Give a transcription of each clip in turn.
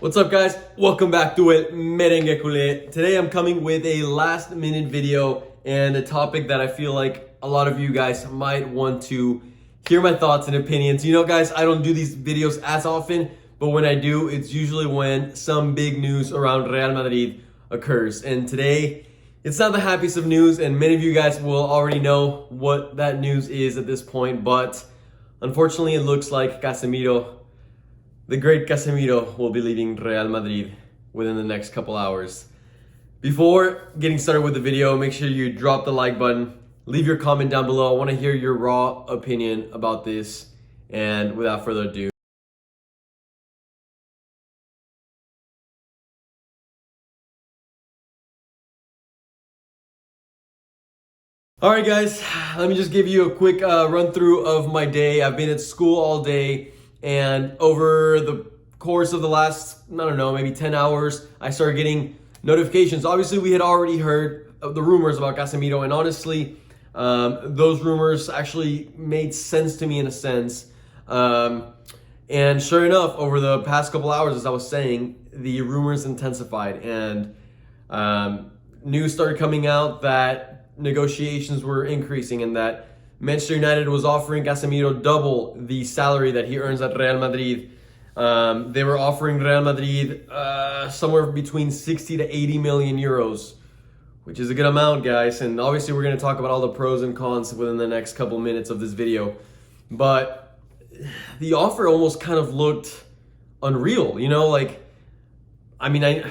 What's up, guys? Welcome back to El Merengue Culé. Today I'm coming with a last minute video and a topic that I feel like a lot of you guys might want to hear my thoughts and opinions. You know, guys, I don't do these videos as often, but when I do, it's usually when some big news around Real Madrid occurs. And today, it's not the happiest of news, and many of you guys will already know what that news is at this point, but unfortunately, it looks like Casemiro, the great Casemiro, will be leaving Real Madrid within the next couple hours. Before getting started with the video, make sure you drop the like button, leave your comment down below. I want to hear your raw opinion about this, and without further ado, alright guys, let me just give you a quick run through of my day. I've been at school all day, and over the course of the last, I don't know, maybe 10 hours, I started getting notifications. Obviously, we had already heard of the rumors about Casemiro, and honestly, those rumors actually made sense to me in a sense. And sure enough, over the past couple hours, as I was saying, the rumors intensified, and news started coming out that negotiations were increasing and that Manchester United was offering Casemiro double the salary that he earns at Real Madrid. They were offering Real Madrid somewhere between 60 to 80 million euros, which is a good amount, guys. And obviously, we're going to talk about all the pros and cons within the next couple minutes of this video. But the offer almost kind of looked unreal, you know? Like, I mean, I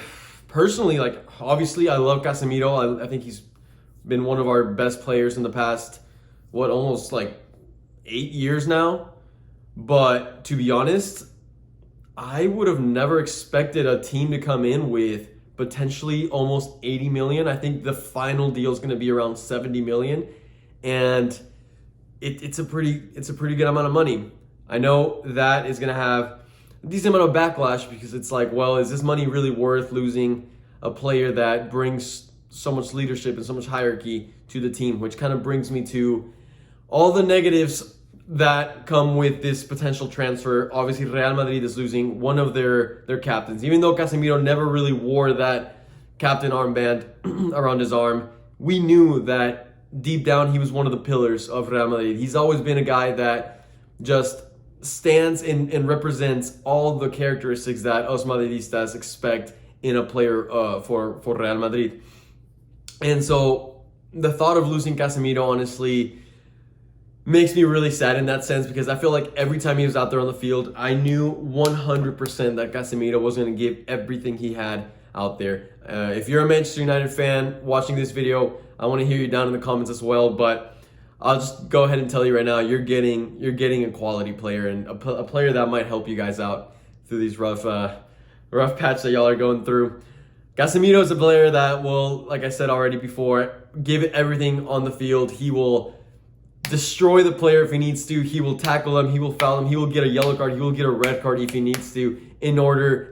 personally, like, obviously, I love Casemiro. I think he's been one of our best players in the past, almost like 8 years now. But to be honest, I would have never expected a team to come in with potentially almost 80 million. I think the final deal is going to be around 70 million, and it's a pretty good amount of money. I know that is going to have a decent amount of backlash, because it's like, well, is this money really worth losing a player that brings so much leadership and so much hierarchy to the team? Which kind of brings me to all the negatives that come with this potential transfer. Obviously, Real Madrid is losing one of their captains. Even though Casemiro never really wore that captain armband around his arm, we knew that deep down he was one of the pillars of Real Madrid. He's always been a guy that just stands and represents all the characteristics that us Madridistas expect in a player for Real Madrid. And so the thought of losing Casemiro honestly makes me really sad in that sense, because I feel like every time he was out there on the field, I knew 100% that Casemiro was going to give everything he had out there. If you're a Manchester United fan watching this video, I want to hear you down in the comments as well. But I'll just go ahead and tell you right now, you're getting a quality player, and a player that might help you guys out through these rough patch that y'all are going through. Casemiro is a player that will, like I said already before, give it everything on the field. He will destroy the player if he needs to. He will tackle him. He will foul him. He will get a yellow card. He will get a red card if he needs to,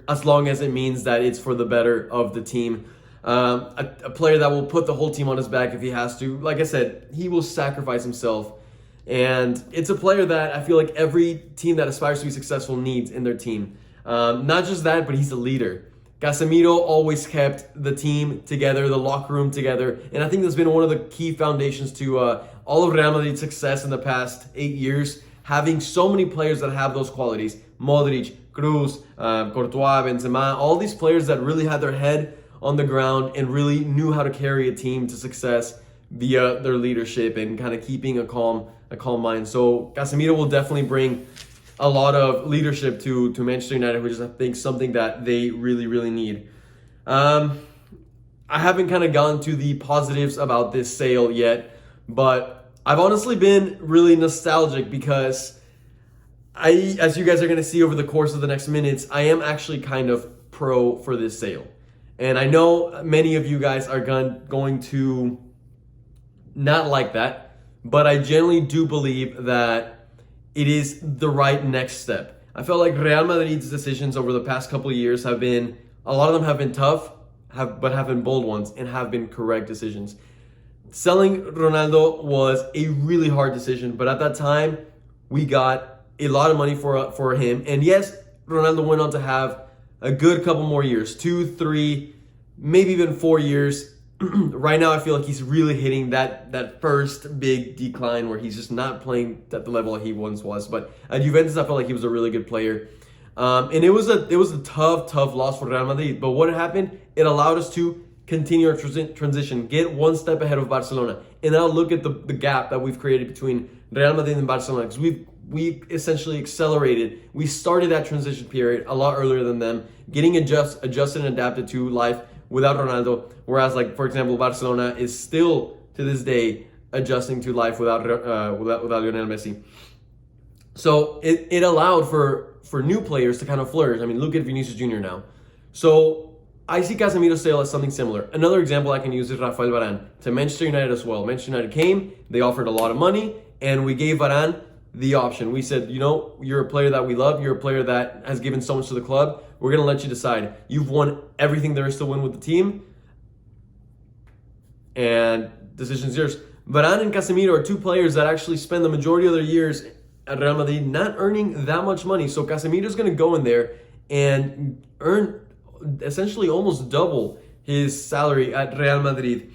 as long as it means that it's for the better of the team. A player that will put the whole team on his back if he has to. Like I said, he will sacrifice himself. And it's a player that I feel like every team that aspires to be successful needs in their team. Not just that, but he's a leader. Casemiro always kept the team together, the locker room together, and I think that's been one of the key foundations to all of Real Madrid's success in the past 8 years, having so many players that have those qualities. Modric, Cruz, Courtois, Benzema, all these players that really had their head on the ground and really knew how to carry a team to success via their leadership and kind of keeping a calm mind. So Casemiro will definitely bring a lot of leadership to Manchester United, which is, I think, something that they really, really need. I haven't kind of gone to the positives about this sale yet, but I've honestly been really nostalgic, because as you guys are going to see over the course of the next minutes, I am actually kind of pro for this sale. And I know many of you guys are going to not like that, but I genuinely do believe that it is the right next step. I felt like Real Madrid's decisions over the past couple of years a lot of them have been tough, but have been bold ones and have been correct decisions. Selling Ronaldo was a really hard decision, but at that time, we got a lot of money for him. And yes, Ronaldo went on to have a good couple more years, 2, 3, maybe even 4 years. Right now, I feel like he's really hitting that first big decline where he's just not playing at the level he once was. But at Juventus, I felt like he was a really good player. And it was a tough loss for Real Madrid. But what happened? It allowed us to continue our transition, get one step ahead of Barcelona. And now look at the gap that we've created between Real Madrid and Barcelona. Because we essentially accelerated. We started that transition period a lot earlier than them, getting adjusted and adapted to life without Ronaldo. Whereas, like, for example, Barcelona is still to this day adjusting to life without Lionel Messi. So it allowed for new players to kind of flourish. I mean, look at Vinicius Jr. now. So I see Casemiro's sale as something similar. Another example I can use is Rafael Varane to Manchester United as well. Manchester United came, they offered a lot of money, and we gave Varane the option. We said, you know, you're a player that we love. You're a player that has given so much to the club. We're going to let you decide. You've won everything there is to win with the team, and decision's yours. Varane and Casemiro are two players that actually spend the majority of their years at Real Madrid not earning that much money. So Casemiro's going to go in there and earn essentially almost double his salary at Real Madrid.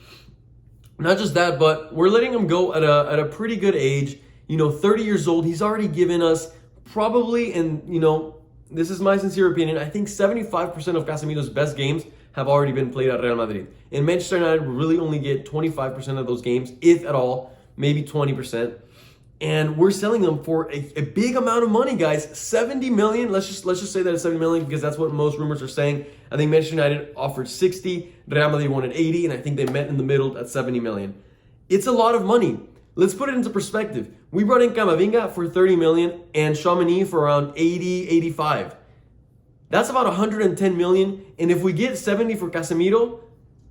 Not just that, but we're letting him go at a pretty good age. 30 years old. He's already given us probably, and this is my sincere opinion, I think 75% of Casemiro's best games have already been played at Real Madrid. And Manchester United will really only get 25% of those games, if at all, maybe 20%. And we're selling them for a big amount of money, guys. 70 million. Let's just say that it's 70 million because that's what most rumors are saying. I think Manchester United offered 60, Real Madrid wanted 80, and I think they met in the middle at 70 million. It's a lot of money. Let's put it into perspective. We brought in Camavinga for 30 million and Tchouaméni for around 80, 85. That's about 110 million. And if we get 70 for Casemiro,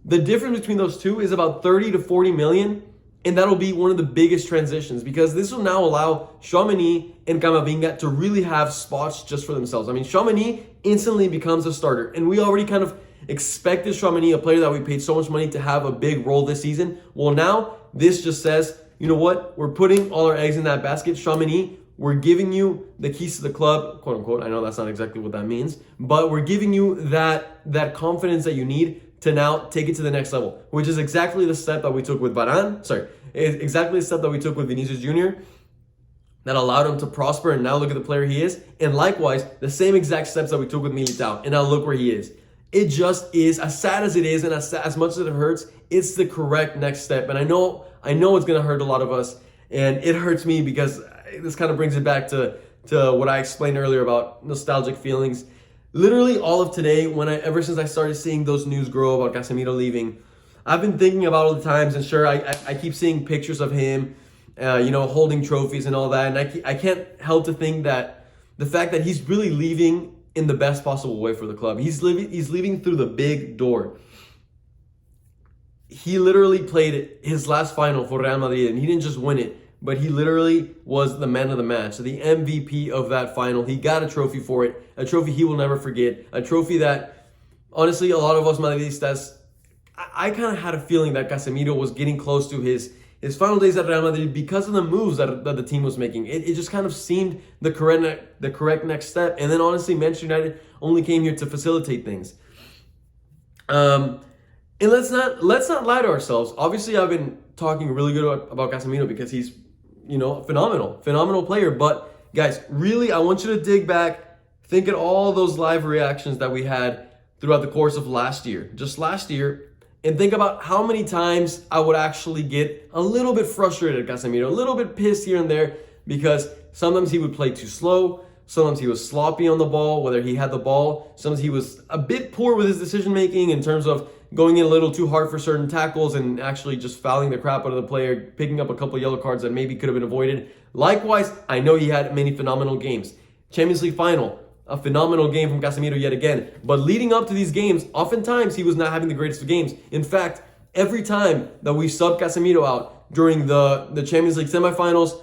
the difference between those two is about 30 to 40 million. And that'll be one of the biggest transitions because this will now allow Tchouaméni and Camavinga to really have spots just for themselves. I mean, Tchouaméni instantly becomes a starter. And we already kind of expected Tchouaméni, a player that we paid so much money, to have a big role this season. Well, now this just says, you know what? We're putting all our eggs in that basket. Tchouaméni, we're giving you the keys to the club, quote unquote. I know that's not exactly what that means, but we're giving you that confidence that you need to now take it to the next level, which is exactly the step that we took with Varane. Exactly the step that we took with Vinicius Jr. that allowed him to prosper, and now look at the player he is. And likewise, the same exact steps that we took with Militao, and now look where he is. It just is, as sad as it is, and as much as it hurts, it's the correct next step. And I know it's going to hurt a lot of us, and it hurts me because this kind of brings it back to what I explained earlier about nostalgic feelings. Literally all of today, ever since I started seeing those news grow about Casemiro leaving, I've been thinking about all the times, and sure, I keep seeing pictures of him, holding trophies and all that, and I can't help to think that the fact that he's really leaving in the best possible way for the club. He's leaving through the big door. He literally played his last final for Real Madrid, and he didn't just win it, but he literally was the man of the match, the MVP of that final. He got a trophy for it, a trophy he will never forget, a trophy that, honestly, a lot of us Madridistas, I kind of had a feeling that Casemiro was getting close to his final days at Real Madrid because of the moves that the team was making. It just kind of seemed the correct next step. And then honestly, Manchester United only came here to facilitate things. And let's not lie to ourselves. Obviously, I've been talking really good about Casemiro because he's a phenomenal player. But guys, really, I want you to dig back, think at all those live reactions that we had throughout the course of just last year. And think about how many times I would actually get a little bit frustrated at Casemiro, a little bit pissed here and there, because sometimes he would play too slow, sometimes he was sloppy on the ball, whether he had the ball, sometimes he was a bit poor with his decision making in terms of going in a little too hard for certain tackles and actually just fouling the crap out of the player, picking up a couple yellow cards that maybe could have been avoided. Likewise, I know he had many phenomenal games. Champions League final, a phenomenal game from Casemiro yet again. But leading up to these games, oftentimes he was not having the greatest of games. In fact, every time that we subbed Casemiro out during the Champions League semifinals,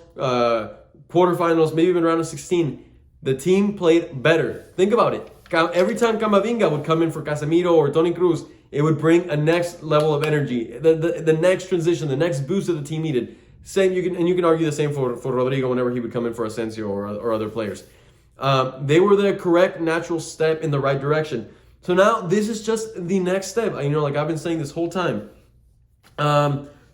quarterfinals, maybe even round of 16, the team played better. Think about it. Every time Camavinga would come in for Casemiro or Toni Kroos, it would bring a next level of energy, the next transition, the next boost that the team needed. You can argue the same for Rodrigo whenever he would come in for Asensio or other players. They were the correct natural step in the right direction. So now this is just the next step. Like I've been saying this whole time.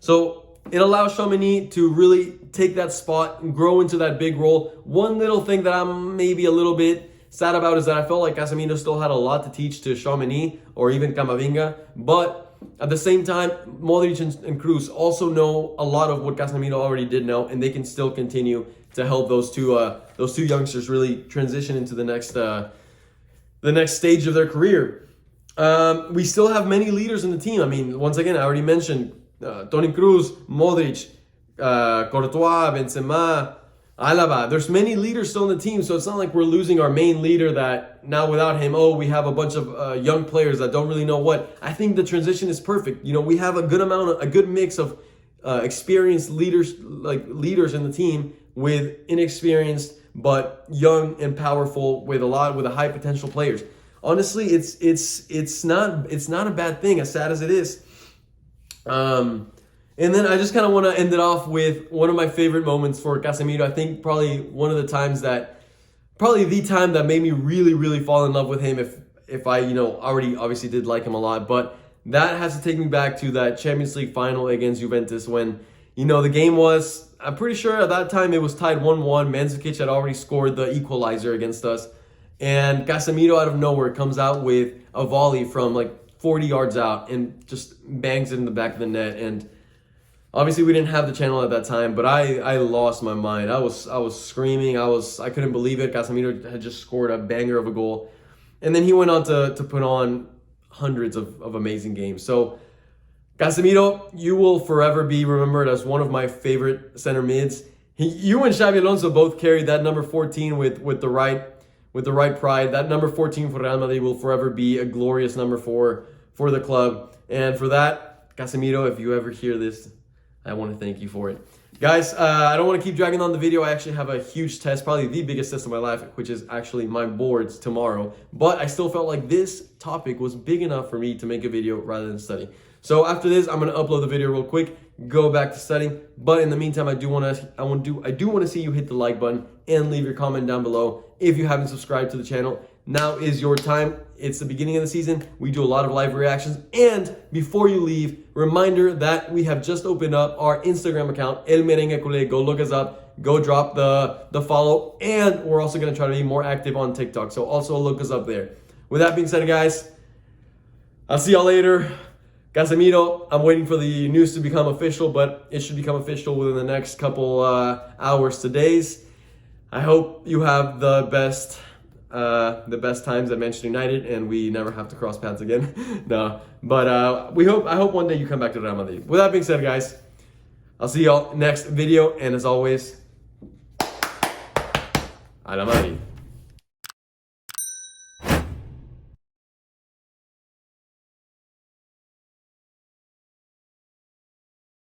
So it allows Tchouaméni to really take that spot and grow into that big role. One little thing that I'm maybe a little bit sad about is that I felt like Casemiro still had a lot to teach to Tchouaméni or even Camavinga. But at the same time, Modric and Kroos also know a lot of what Casemiro already did know, and they can still continue to help those two youngsters really transition into the next stage of their career. We still have many leaders in the team. I mean, once again, I already mentioned Toni Kroos, Modric, Courtois, Benzema, Alaba. There's many leaders still in the team, so it's not like we're losing our main leader that now without him, we have a bunch of young players that don't really know what. I think the transition is perfect. We have a good mix of experienced leaders in the team with inexperienced but young and powerful with a high potential players. Honestly, it's not a bad thing, as sad as it is. And then I just kind of want to end it off with one of my favorite moments for Casemiro. I think probably the time that made me really, really fall in love with him, if I, already obviously did like him a lot. But that has to take me back to that Champions League final against Juventus when, the game was, I'm pretty sure at that time it was tied 1-1. Mandzukic had already scored the equalizer against us. And Casemiro out of nowhere comes out with a volley from like 40 yards out and just bangs it in the back of the net. And obviously we didn't have the channel at that time, but I lost my mind. I was screaming. I couldn't believe it. Casemiro had just scored a banger of a goal. And then he went on to put on hundreds of amazing games. So Casemiro, you will forever be remembered as one of my favorite center mids. You and Xabi Alonso both carried that number 14 with the right pride. That number 14 for Real Madrid will forever be a glorious number for the club. And for that, Casemiro, if you ever hear this, I want to thank you for it. Guys, I don't want to keep dragging on the video. I actually have a huge test, probably the biggest test of my life, which is actually my boards tomorrow. But I still felt like this topic was big enough for me to make a video rather than study. So after this, I'm going to upload the video real quick, go back to studying. But in the meantime, I do want to see you hit the like button and leave your comment down below. If you haven't subscribed to the channel, now is your time. It's the beginning of the season. We do a lot of live reactions. And before you leave, reminder that we have just opened up our Instagram account, El Merengue Culé. Go look us up. Go drop the follow. And we're also going to try to be more active on TikTok. So also look us up there. With that being said, guys, I'll see y'all later. Casemiro, I'm waiting for the news to become official, but it should become official within the next couple hours to days. I hope you have the best times at Manchester United, and we never have to cross paths again. No, but I hope one day you come back to Real Madrid. With that being said, guys, I'll see y'all next video, and as always, a la Madrid.